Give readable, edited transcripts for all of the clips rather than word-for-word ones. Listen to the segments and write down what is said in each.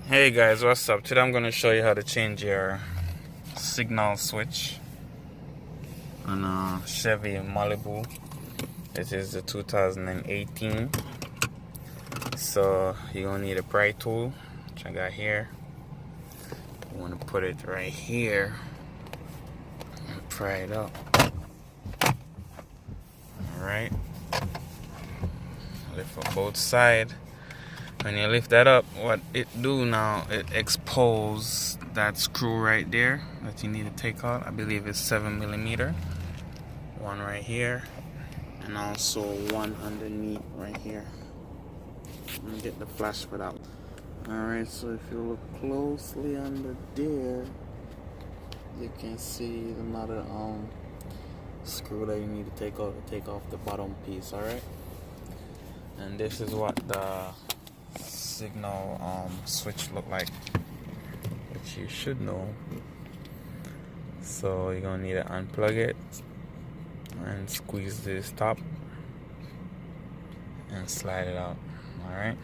Hey guys, what's up? Today I'm going to show you how to change your signal switch on a Chevy Malibu. It is the 2018. So you're going to need a pry tool, which I got here. You want to put it right here and pry it up. Alright. Lift up both sides. When you lift that up, what it do now, it expose that screw right there that you need to take out. I believe it's 7mm. One right here, and also one underneath right here. Let me get the flash for that one. Alright, so if you look closely under there, you can see another screw that you need to take out to take off the bottom piece. Alright, and this is what the signal switch look like, which you should know. So you're gonna need to unplug it and squeeze this top and slide it out. Alright,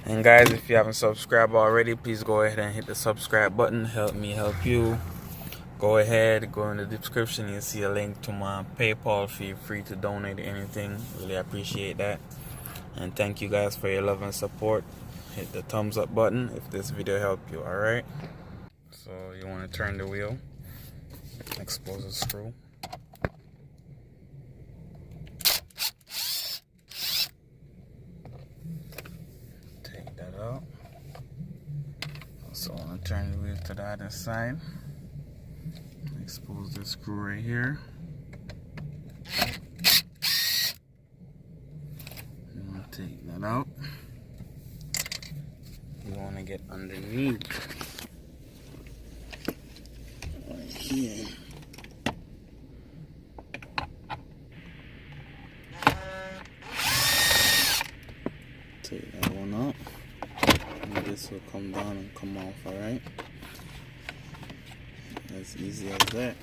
and guys, if you haven't subscribed already, please go ahead and hit the subscribe button. Help me help you. Go ahead, go in the description, you'll see a link to my PayPal. Feel free to donate anything. Really appreciate that. And thank you guys for your love and support. Hit the thumbs up button if this video helped you. Alright, so you want to turn the wheel, expose the screw, take that out. Also want to turn the wheel to the other side, expose the screw right here. Take that out. You want to get underneath right here. Take that one out, and this will come down and come off. Alright, as easy as that.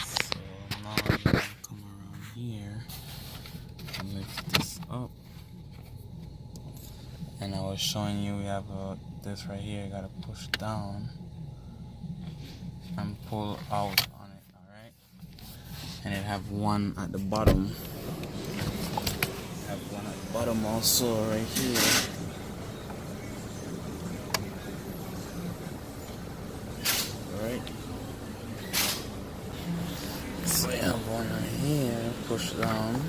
So now you can come around here and lift this up, and I was showing you we have this right here. You gotta push down and pull out on it. Alright, and it have one at the bottom. Have one at the bottom also right here. Alright, so you have one right here. Push down.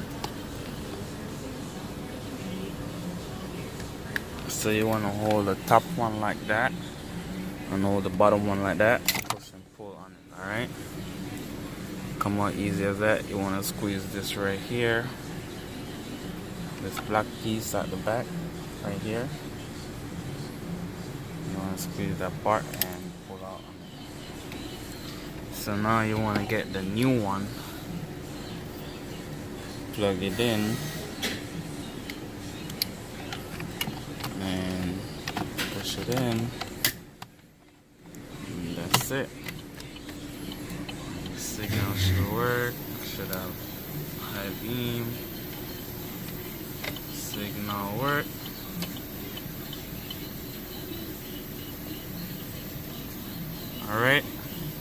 So you want to hold the top one like that and hold the bottom one like that. Push and pull on it. Alright, come out easy as that. You want to squeeze this right here, this black piece at the back right here. You want to squeeze that part and pull out on it. So now you want to get the new one, plug it in, and push it in, and that's it. The signal should work. Should have high beam. Signal work. Alright,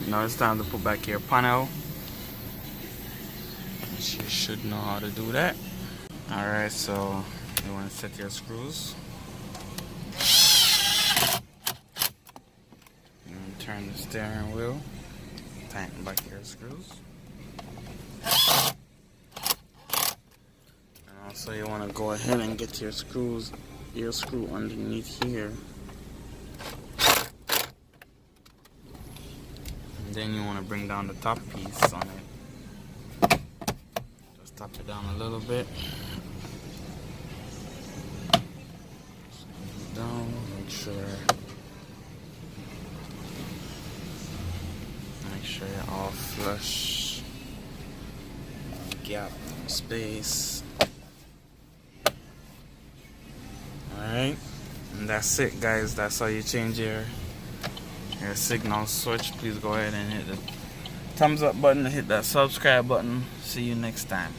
now it's time to put back your panel. You should know how to do that. Alright, so you want to set your screws. Turn the steering wheel, tighten back your screws, and also you want to go ahead and get your screw underneath here, and then you want to bring down the top piece on it. Just tap it down a little bit, down, make sure you're all flush, gap, space. Alright, and that's it guys. That's how you change your signal switch. Please go ahead and hit the thumbs up button, hit that subscribe button. See you next time.